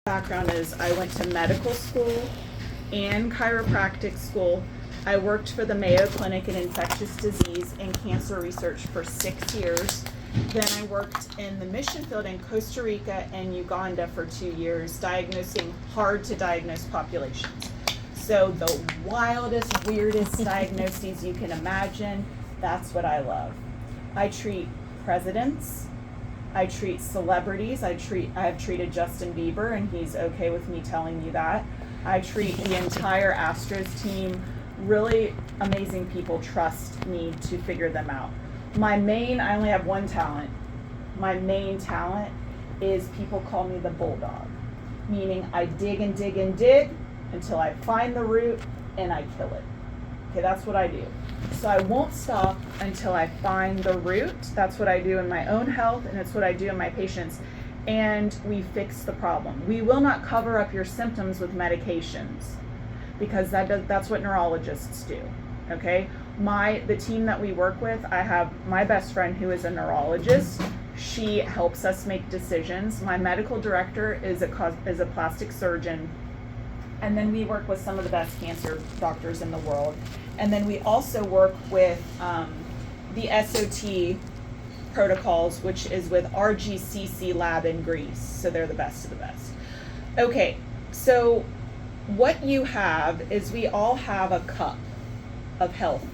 Background is I went to medical school and chiropractic school. I worked for the Mayo Clinic in infectious disease and cancer research for 6 years. Then I worked in the mission field in Costa Rica and Uganda for 2 years, diagnosing hard to diagnose populations. So the wildest, weirdest diagnoses you can imagine, that's what I love. I treat presidents, I treat celebrities. I have treated Justin Bieber, and he's okay with me telling you that. I treat the entire Astros team. Really amazing people trust me to figure them out. I only have one talent. My main talent is people call me the bulldog, meaning I dig and dig and dig until I find the root and I kill it. Okay, that's what I do. So I won't stop until I find the root. That's what I do in my own health, and it's what I do in my patients. And we fix the problem. We will not cover up your symptoms with medications because that's what neurologists do. Okay? The team that we work with, I have my best friend who is a neurologist. She helps us make decisions. My medical director is a plastic surgeon. And then we work with some of the best cancer doctors in the world. And then we also work with the SOT protocols, which is with RGCC lab in Greece. So they're the best of the best. Okay, so what you have is we all have a cup of health.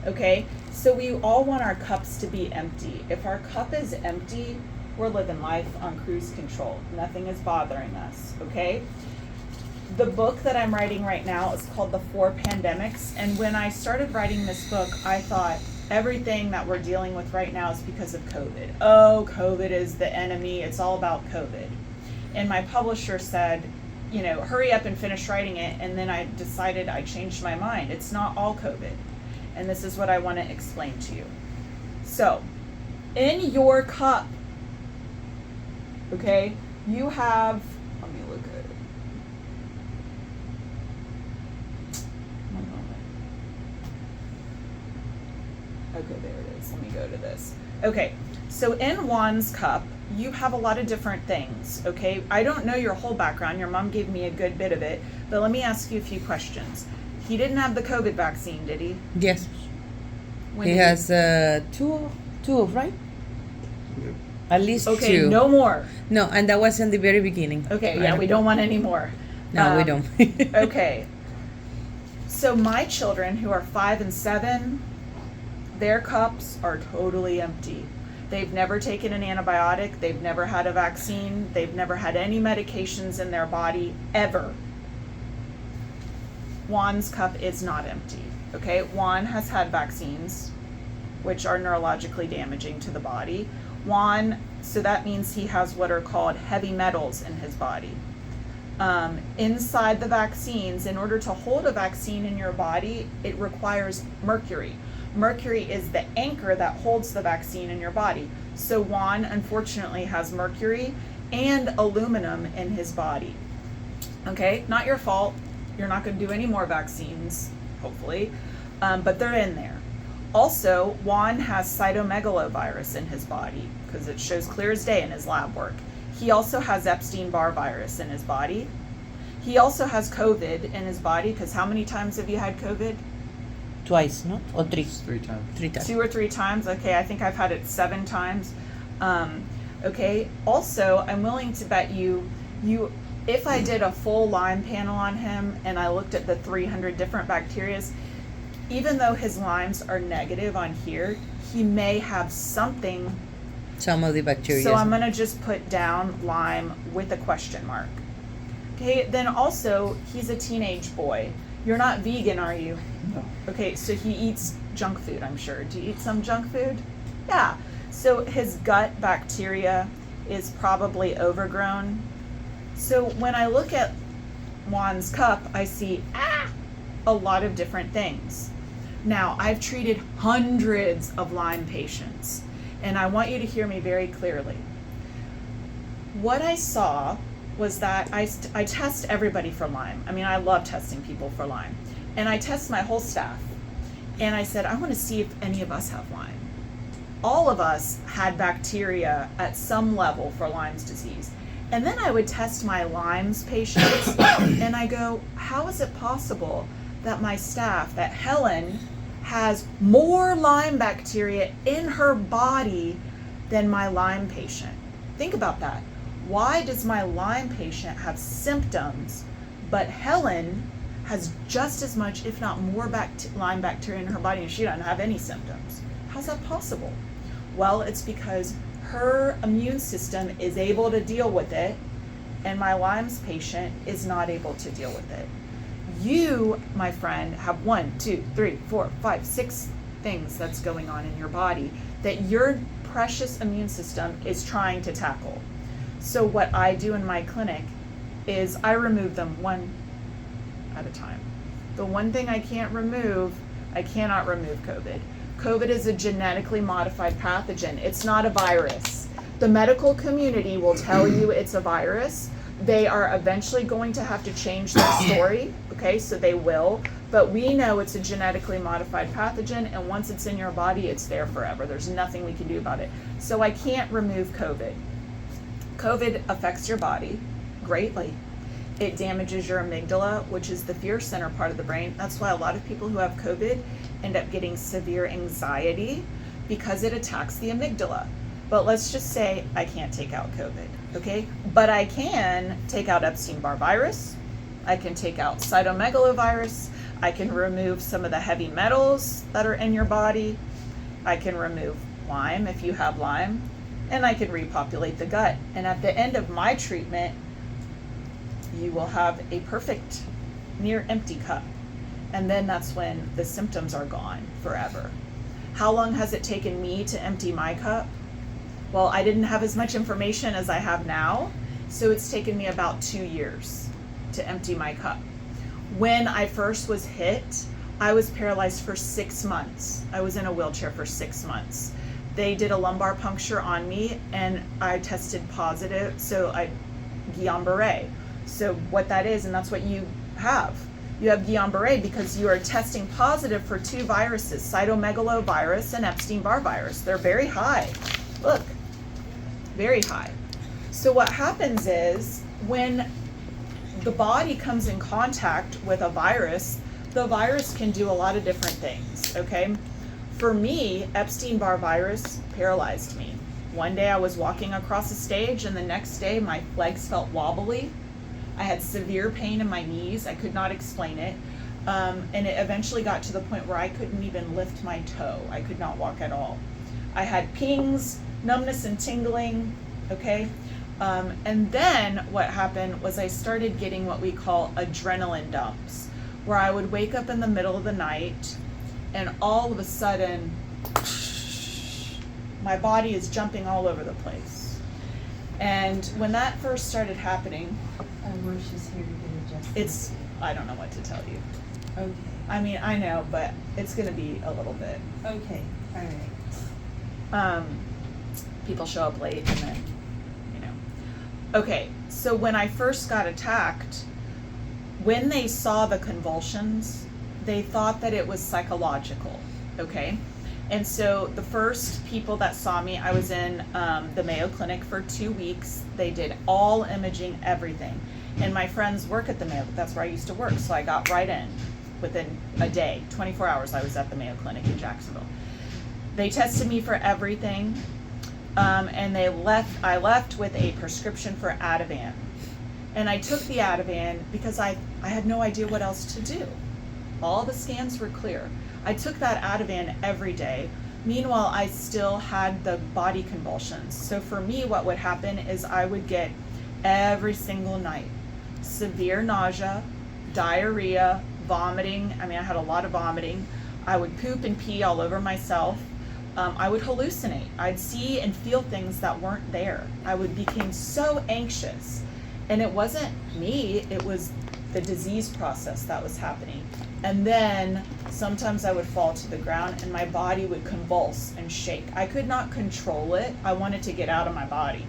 Okay, so we all want our cups to be empty. If our cup is empty, we're living life on cruise control. Nothing is bothering us, okay? The book that I'm writing right now is called The 4 Pandemics, and when I started writing this book, I thought everything that we're dealing with right now is because of COVID. Oh, COVID is the enemy. It's all about COVID. And my publisher said, hurry up and finish writing it, and then I decided I changed my mind. It's not all COVID, and this is what I want to explain to you. So, in your cup, okay, you have, let me look at it. Okay, there it is. Let me go to this. Okay, so in Juan's cup, you have a lot of different things, okay? I don't know your whole background. Your mom gave me a good bit of it, but let me ask you a few questions. He didn't have the COVID vaccine, did he? Yes. He has two, right? Yeah. At least two. Okay, no more. No, and that was in the very beginning. Okay, yeah, we don't want any more. No, we don't. Okay. So my children who are 5 and 7, their cups are totally empty. They've never taken an antibiotic. They've never had a vaccine. They've never had any medications in their body, ever. Juan's cup is not empty, okay? Juan has had vaccines, which are neurologically damaging to the body. So that means he has what are called heavy metals in his body. Inside the vaccines, in order to hold a vaccine in your body, it requires mercury. Mercury is the anchor that holds the vaccine in your body. So Juan, unfortunately, has mercury and aluminum in his body. Okay, not your fault. You're not going to do any more vaccines, hopefully, but they're in there. Also, Juan has cytomegalovirus in his body because it shows clear as day in his lab work. He also has Epstein-Barr virus in his body. He also has COVID in his body because how many times have you had COVID? Twice, no? Or three? 3 times. 3 times. 2 or 3 times. Okay, I think I've had it 7 times. Okay, also, I'm willing to bet you, if I did a full Lyme panel on him and I looked at the 300 different bacterias, even though his Lymes are negative on here, he may have something. Some of the bacteria. So I'm going to just put down Lyme with a question mark. Okay, then also, he's a teenage boy. You're not vegan, are you? No. Okay, so he eats junk food, I'm sure. Do you eat some junk food? Yeah. So his gut bacteria is probably overgrown. So when I look at Juan's cup, I see a lot of different things. Now, I've treated hundreds of Lyme patients, and I want you to hear me very clearly. What I saw was that I test everybody for Lyme. I mean, I love testing people for Lyme. And I test my whole staff. And I said, I want to see if any of us have Lyme. All of us had bacteria at some level for Lyme's disease. And then I would test my Lyme's patients, and I go, how is it possible that my staff, that Helen, has more Lyme bacteria in her body than my Lyme patient? Think about that. Why does my Lyme patient have symptoms, but Helen has just as much, if not more, Lyme bacteria in her body, and she doesn't have any symptoms? How's that possible? Well, it's because her immune system is able to deal with it, and my Lyme's patient is not able to deal with it. You, my friend, have 1, 2, 3, 4, 5, 6 things that's going on in your body that your precious immune system is trying to tackle. So what I do in my clinic is I remove them one at a time. The one thing I cannot remove COVID. COVID is a genetically modified pathogen. It's not a virus. The medical community will tell you it's a virus. They are eventually going to have to change their story, okay, so they will. But we know it's a genetically modified pathogen, and once it's in your body, it's there forever. There's nothing we can do about it. So I can't remove COVID. COVID affects your body greatly. It damages your amygdala, which is the fear center part of the brain. That's why a lot of people who have COVID end up getting severe anxiety, because it attacks the amygdala. But let's just say I can't take out COVID, okay? But I can take out Epstein-Barr virus. I can take out cytomegalovirus. I can remove some of the heavy metals that are in your body. I can remove Lyme if you have Lyme. And I can repopulate the gut. And at the end of my treatment, you will have a perfect, near empty cup. And then that's when the symptoms are gone forever. How long has it taken me to empty my cup? Well, I didn't have as much information as I have now, so it's taken me about 2 years to empty my cup. When I first was hit, I was paralyzed for 6 months. I was in a wheelchair for 6 months. They did a lumbar puncture on me, and I tested positive, so Guillain-Barré. So what that is, and that's what you have. You have Guillain-Barré because you are testing positive for 2 viruses, cytomegalovirus and Epstein-Barr virus. They're very high. Look, very high. So what happens is when the body comes in contact with a virus, the virus can do a lot of different things, okay? For me, Epstein-Barr virus paralyzed me. One day I was walking across the stage, and the next day my legs felt wobbly. I had severe pain in my knees. I could not explain it. And it eventually got to the point where I couldn't even lift my toe. I could not walk at all. I had pings, numbness and tingling, okay? And then what happened was I started getting what we call adrenaline dumps, where I would wake up in the middle of the night and all of a sudden, my body is jumping all over the place. And when that first started happening, she's here to get adjusted. I don't know what to tell you. Okay. I mean, I know, but it's gonna be a little bit. Okay, all right. People show up late and then, you know. Okay, so when I first got attacked, when they saw the convulsions, they thought that it was psychological, okay? And so the first people that saw me, I was in the Mayo Clinic for 2 weeks. They did all imaging, everything. And my friends work at the Mayo, that's where I used to work, so I got right in. Within a day, 24 hours, I was at the Mayo Clinic in Jacksonville. They tested me for everything, and I left with a prescription for Ativan. And I took the Ativan because I had no idea what else to do. All the scans were clear. I took that Ativan every day. Meanwhile, I still had the body convulsions. So for me, what would happen is I would get every single night severe nausea, diarrhea, vomiting. I mean, I had a lot of vomiting. I would poop and pee all over myself. I would hallucinate. I'd see and feel things that weren't there. I became so anxious. And it wasn't me, it was the disease process that was happening. And then sometimes I would fall to the ground and my body would convulse and shake. I could not control it. I wanted to get out of my body.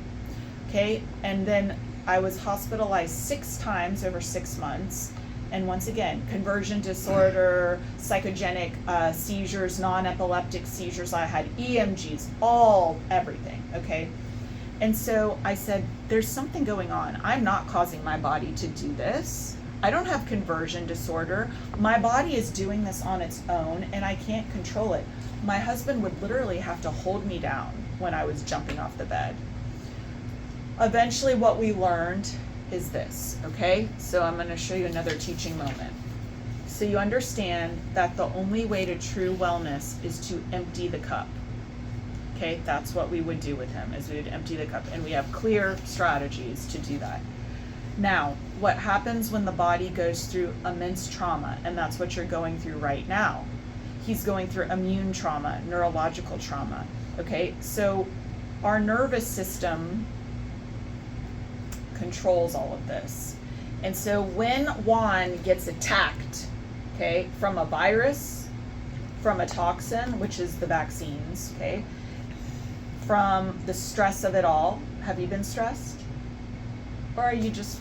Okay, and then I was hospitalized 6 times over 6 months. And once again, conversion disorder, psychogenic seizures, non-epileptic seizures. I had EMGs, everything, okay? And so I said, there's something going on. I'm not causing my body to do this. I don't have conversion disorder. My body is doing this on its own and I can't control it. My husband would literally have to hold me down when I was jumping off the bed. Eventually what we learned is this, okay? So I'm gonna show you another teaching moment. So you understand that the only way to true wellness is to empty the cup. Okay, that's what we would do with him, is we would empty the cup, and we have clear strategies to do that. Now, what happens when the body goes through immense trauma, and that's what you're going through right now. He's going through immune trauma, neurological trauma, okay? So our nervous system controls all of this. And so when Juan gets attacked, okay, from a virus, from a toxin, which is the vaccines, okay, from the stress of it all, have you been stressed? Or are you just,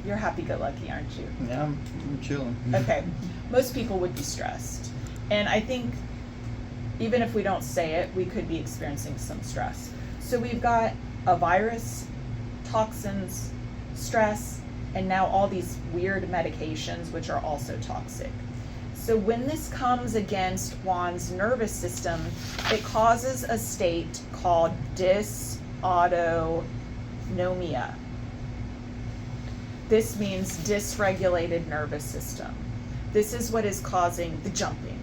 you're happy-go-lucky, aren't you? Yeah, I'm chilling. Okay, most people would be stressed. And I think even if we don't say it, we could be experiencing some stress. So we've got a virus, toxins, stress, and now all these weird medications which are also toxic. So when this comes against Juan's nervous system, it causes a state called dysautonomia. This means dysregulated nervous system. This is what is causing the jumping,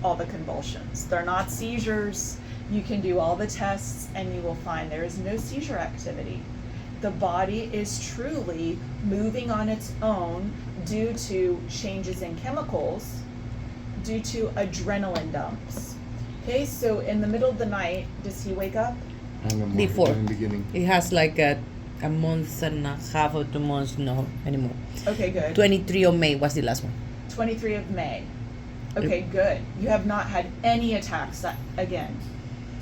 all the convulsions. They're not seizures. You can do all the tests and you will find there is no seizure activity. The body is truly moving on its own due to changes in chemicals, due to adrenaline dumps. Okay, so in the middle of the night, does he wake up? Before. In the beginning. It has like a month and a half or 2 months, no anymore. Okay, good. 23 of May was the last one. 23 of May. Okay, good. You have not had any attacks again.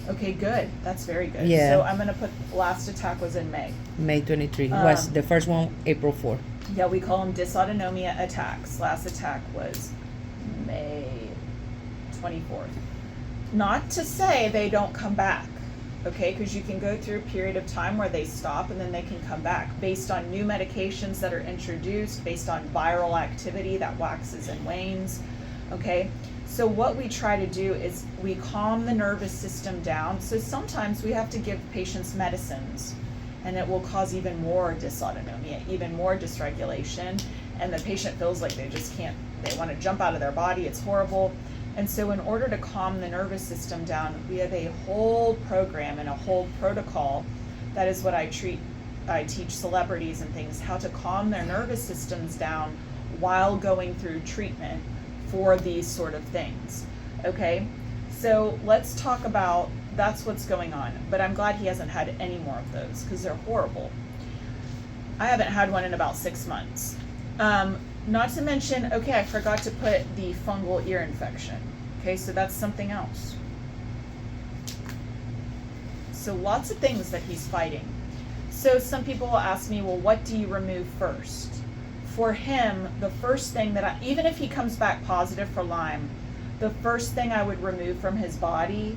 Okay, good. That's very good. Yeah. So I'm going to put last attack was in May. May 23 was Um, the first one, April 4. Yeah, we call them dysautonomia attacks. Last attack was May 24th. Not to say they don't come back, okay? Because you can go through a period of time where they stop and then they can come back based on new medications that are introduced, based on viral activity that waxes and wanes, okay? So what we try to do is we calm the nervous system down. So sometimes we have to give patients medicines and it will cause even more dysautonomia, even more dysregulation. And the patient feels like they just can't, they want to jump out of their body. It's horrible. And so in order to calm the nervous system down, we have a whole program and a whole protocol. That is what I teach celebrities and things, how to calm their nervous systems down while going through treatment for these sort of things, okay? So let's talk about, that's what's going on, but I'm glad he hasn't had any more of those because they're horrible. I haven't had one in about 6 months. Not to mention, okay, I forgot to put the fungal ear infection, okay, so that's something else. So lots of things that he's fighting. So some people will ask me, well, what do you remove first? For him, the first thing that even if he comes back positive for Lyme, the first thing I would remove from his body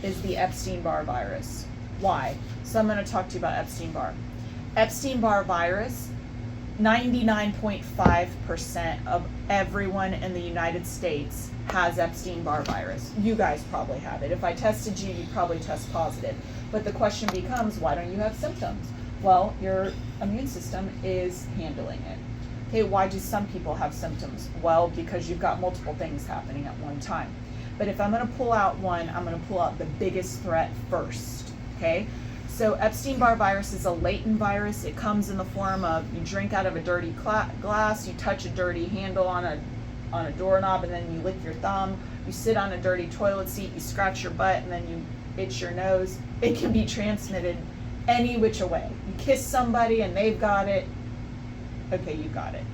is the Epstein-Barr virus. Why? So I'm going to talk to you about Epstein-Barr. Epstein-Barr virus, 99.5% of everyone in the United States has Epstein-Barr virus. You guys probably have it. If I tested you, you'd probably test positive. But the question becomes, why don't you have symptoms? Well, your immune system is handling it. Okay, why do some people have symptoms? Well, because you've got multiple things happening at one time. But if I'm going to pull out one, I'm going to pull out the biggest threat first, okay? So Epstein-Barr virus is a latent virus. It comes in the form of you drink out of a dirty glass, you touch a dirty handle on a doorknob, and then you lick your thumb. You sit on a dirty toilet seat, you scratch your butt, and then you itch your nose. It can be transmitted any which way. You kiss somebody and they've got it. Okay, you got it.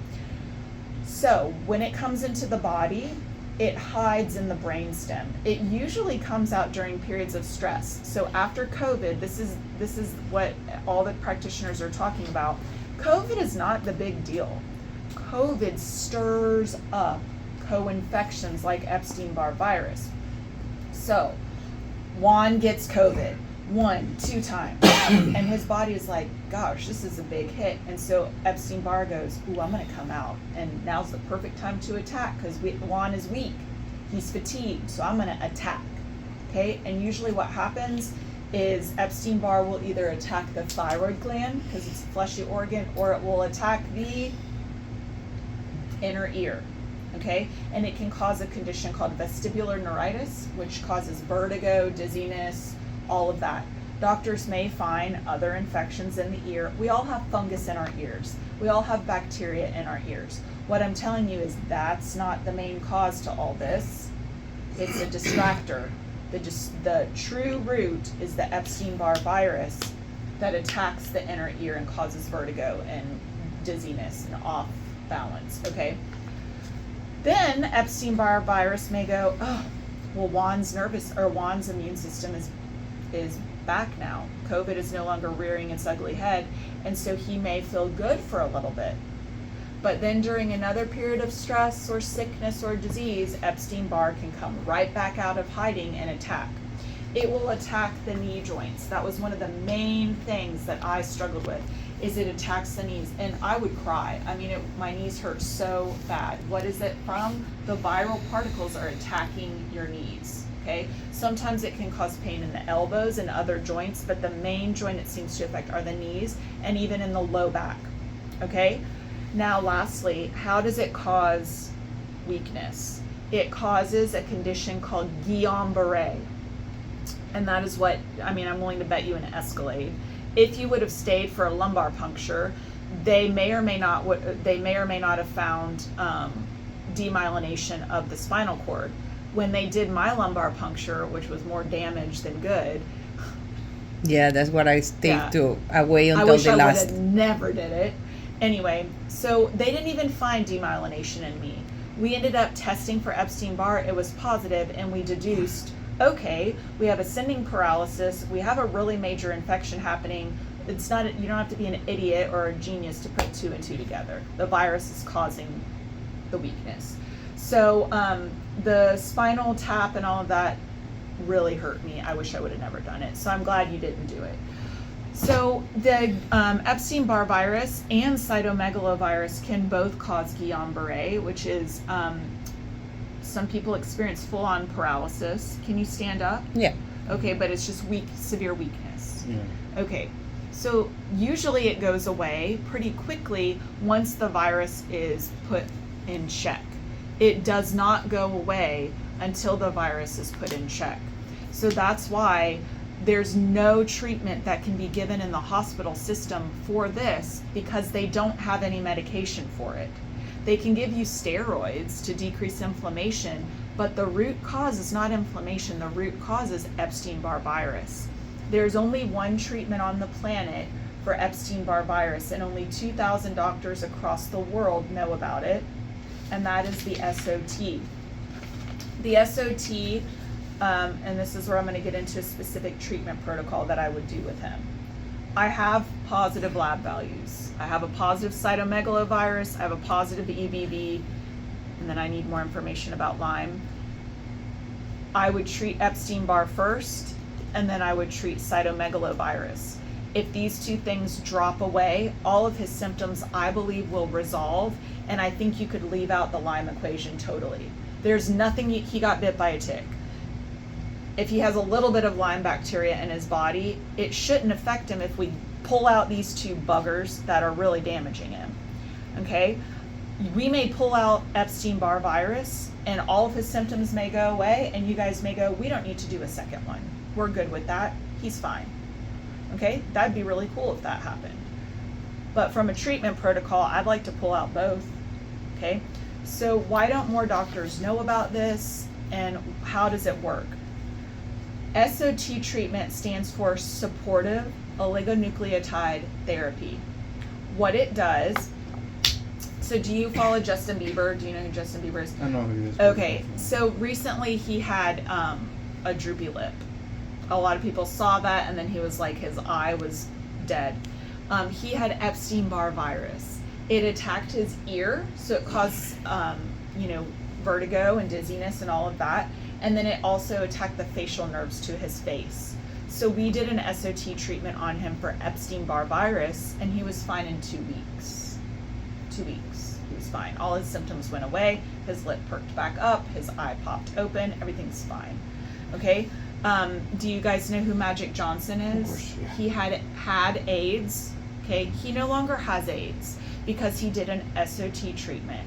So when it comes into the body, it hides in the brainstem. It usually comes out during periods of stress. So after COVID, this is what all the practitioners are talking about. COVID is not the big deal. COVID stirs up co-infections like Epstein-Barr virus. So Juan gets COVID. 1, 2 times. And his body is like, gosh, this is a big hit. And so Epstein-Barr goes, ooh, I'm going to come out. And now's the perfect time to attack because Juan is weak. He's fatigued, so I'm going to attack. Okay? And usually what happens is Epstein-Barr will either attack the thyroid gland because it's a fleshy organ, or it will attack the inner ear. Okay? And it can cause a condition called vestibular neuritis, which causes vertigo, dizziness, all of that. Doctors may find other infections in the ear. We all have fungus in our ears. We all have bacteria in our ears. What I'm telling you is that's not the main cause to all this. It's a distractor. The true root is the Epstein-Barr virus that attacks the inner ear and causes vertigo and dizziness and off balance, okay? Then Epstein-Barr virus may go, oh, well, Juan's immune system is back now. COVID is no longer rearing its ugly head, and so he may feel good for a little bit. But then during another period of stress or sickness or disease, Epstein-Barr can come right back out of hiding and attack. It will attack the knee joints. That was one of the main things that I struggled with, is it attacks the knees. And I would cry. I mean, my knees hurt so bad. What is it from? The viral particles are attacking your knees. Okay? Sometimes it can cause pain in the elbows and other joints, but the main joint it seems to affect are the knees and even in the low back. Okay? Now, lastly, how does it cause weakness? It causes a condition called Guillain-Barré. And that is what, I'm willing to bet you an Escalade. If you would have stayed for a lumbar puncture, they may or may not have found demyelination of the spinal cord. When they did my lumbar puncture, which was more damage than good. Yeah, that's what I stayed to. I wait I until wish the I would last. have never did it. Anyway, so they didn't even find demyelination in me. We ended up testing for Epstein-Barr. It was positive, and we deduced, okay, we have ascending paralysis. We have a really major infection happening. It's not, you don't have to be an idiot or a genius to put 2 and 2 together. The virus is causing the weakness. So the spinal tap and all of that really hurt me. I wish I would have never done it. So I'm glad you didn't do it. So the Epstein-Barr virus and cytomegalovirus can both cause Guillain-Barré, which is some people experience full-on paralysis. Can you stand up? Yeah. Okay, but it's just severe weakness. Yeah. Okay, so usually it goes away pretty quickly once the virus is put in check. It does not go away until the virus is put in check. So that's why there's no treatment that can be given in the hospital system for this, because they don't have any medication for it. They can give you steroids to decrease inflammation, but the root cause is not inflammation. The root cause is Epstein-Barr virus. There's only one treatment on the planet for Epstein-Barr virus, and only 2,000 doctors across the world know about it, and that is the SOT. The SOT, and this is where I'm going to get into a specific treatment protocol that I would do with him. I have positive lab values. I have a positive cytomegalovirus, I have a positive EBV, and then I need more information about Lyme. I would treat Epstein-Barr first, and then I would treat cytomegalovirus. If these two things drop away, all of his symptoms, I believe, will resolve, and I think you could leave out the Lyme equation totally. There's nothing, he got bit by a tick. If he has a little bit of Lyme bacteria in his body, it shouldn't affect him if we pull out these two buggers that are really damaging him, okay? We may pull out Epstein-Barr virus and all of his symptoms may go away, and you guys may go, we don't need to do a second one. We're good with that, he's fine, okay? That'd be really cool if that happened. But from a treatment protocol, I'd like to pull out both, okay? So why don't more doctors know about this, and how does it work? SOT treatment stands for supportive oligonucleotide therapy. What it does, so do you follow Justin Bieber? Do you know who Justin Bieber is? I know who he is. Okay, so recently he had a droopy lip. A lot of people saw that, and then he was like, his eye was dead. He had Epstein-Barr virus. It attacked his ear, so it caused, vertigo and dizziness and all of that. And then it also attacked the facial nerves to his face. So we did an SOT treatment on him for Epstein-Barr virus, and he was fine in 2 weeks. 2 weeks, he was fine. All his symptoms went away. His lip perked back up. His eye popped open. Everything's fine. Okay. Do you guys know who Magic Johnson is? Of course, yeah. He had AIDS. Okay. He no longer has AIDS because he did an SOT treatment.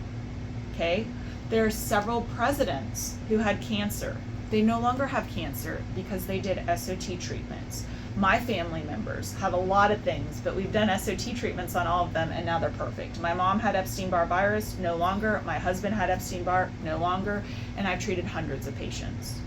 Okay. There are several presidents who had cancer. They no longer have cancer because they did SOT treatments. My family members have a lot of things, but we've done SOT treatments on all of them, and now they're perfect. My mom had Epstein-Barr virus, no longer. My husband had Epstein-Barr, no longer. And I've treated hundreds of patients.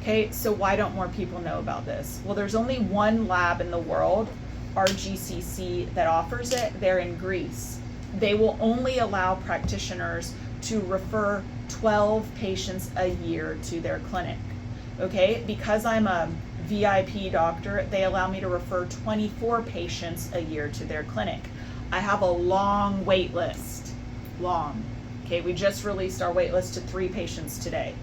Okay, so why don't more people know about this? Well, there's only one lab in the world, RGCC, that offers it. They're in Greece. They will only allow practitioners to refer 12 patients a year to their clinic. Okay, because I'm a VIP doctor, they allow me to refer 24 patients a year to their clinic. I have a long wait list, long. Okay, we just released our wait list to 3 patients today.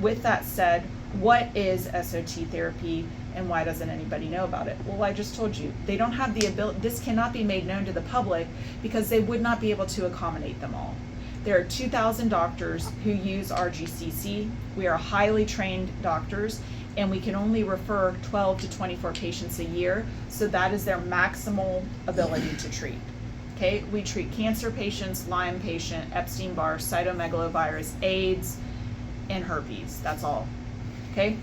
With that said, what is SOT therapy and why doesn't anybody know about it? Well, I just told you, they don't have the ability, this cannot be made known to the public because they would not be able to accommodate them all. There are 2,000 doctors who use RGCC. We are highly trained doctors, and we can only refer 12 to 24 patients a year, so that is their maximal ability to treat. Okay, we treat cancer patients, Lyme patient, Epstein-Barr, cytomegalovirus, AIDS, and herpes. That's all. Okay,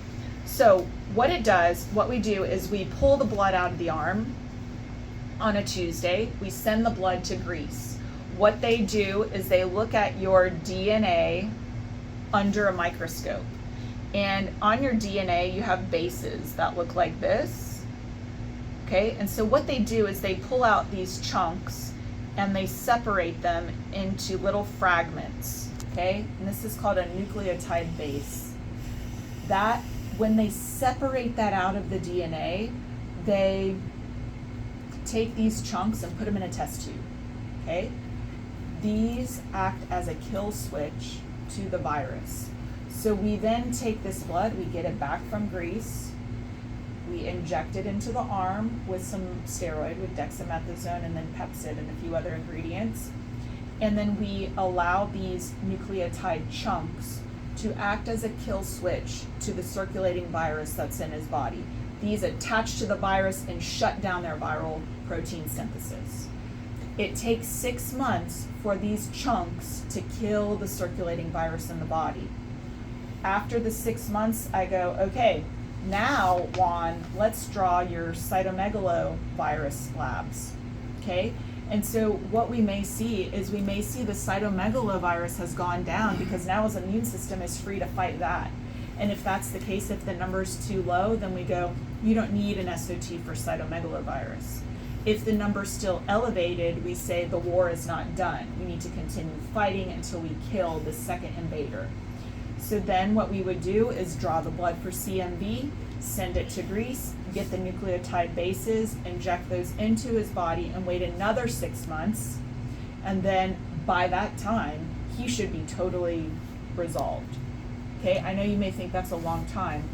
so what it does, what we do is we pull the blood out of the arm on a Tuesday. We send the blood to Greece. What they do is they look at your DNA under a microscope. And on your DNA, you have bases that look like this. Okay, and so what they do is they pull out these chunks and they separate them into little fragments. Okay, and this is called a nucleotide base. That, when they separate that out of the DNA, they take these chunks and put them in a test tube. Okay, these act as a kill switch to the virus. So we then take this blood, we get it back from Greece, we inject it into the arm with some steroid, with dexamethasone and then Pepsid and a few other ingredients. And then we allow these nucleotide chunks to act as a kill switch to the circulating virus that's in his body. These attach to the virus and shut down their viral protein synthesis. It takes 6 months for these chunks to kill the circulating virus in the body. After the 6 months, I go, okay, now, Juan, let's draw your cytomegalovirus labs. Okay? And so what we may see is we may see the cytomegalovirus has gone down because now his immune system is free to fight that. And if that's the case, if the number's too low, then we go, you don't need an SOT for cytomegalovirus. If the number's still elevated, we say the war is not done. We need to continue fighting until we kill the second invader. So then what we would do is draw the blood for CMV, send it to Greece, get the nucleotide bases, inject those into his body, and wait another 6 months. And then by that time, he should be totally resolved. Okay, I know you may think that's a long time.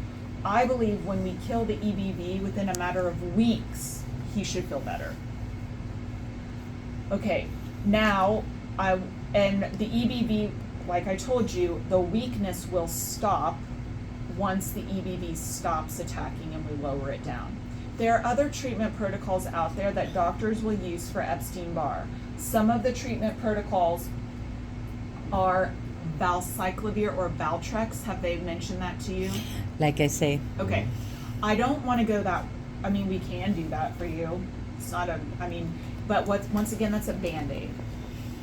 I believe when we kill the EBV within a matter of weeks, he should feel better. Okay, now, and the EBV, like I told you, the weakness will stop once the EBV stops attacking and we lower it down. There are other treatment protocols out there that doctors will use for Epstein-Barr. Some of the treatment protocols are valcyclovir or Valtrex. Have they mentioned that to you? Like I say. Okay. I don't want to go that, I mean, we can do that for you. It's not a, I mean, but once again, that's a Band-Aid.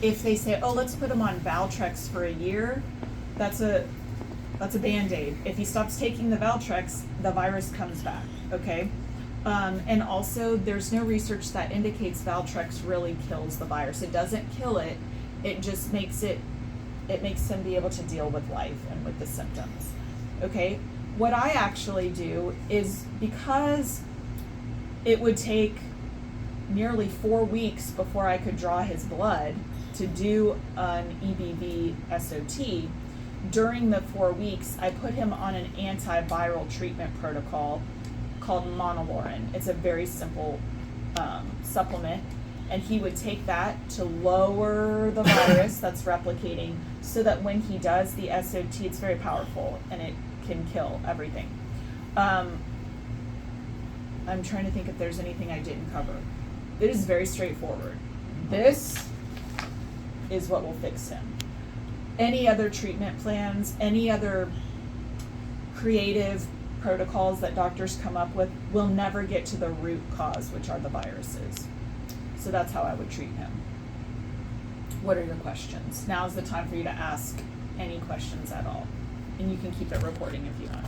If they say, oh, let's put him on Valtrex for a year, that's a Band-Aid. If he stops taking the Valtrex, the virus comes back, okay? And also, there's no research that indicates Valtrex really kills the virus. It doesn't kill it, it just makes him be able to deal with life and with the symptoms, okay? What I actually do is, because it would take nearly 4 weeks before I could draw his blood to do an EBV SOT, during the 4 weeks, I put him on an antiviral treatment protocol called monolaurin. It's a very simple supplement, and he would take that to lower the virus that's replicating, so that when he does the SOT, it's very powerful and it can kill everything. I'm trying to think if there's anything I didn't cover. It is very straightforward. This is what will fix him. Any other treatment plans, any other creative protocols that doctors come up with will never get to the root cause, which are the viruses. So that's how I would treat him. What are your questions? Now's the time for you to ask any questions at all. And you can keep it recording if you want.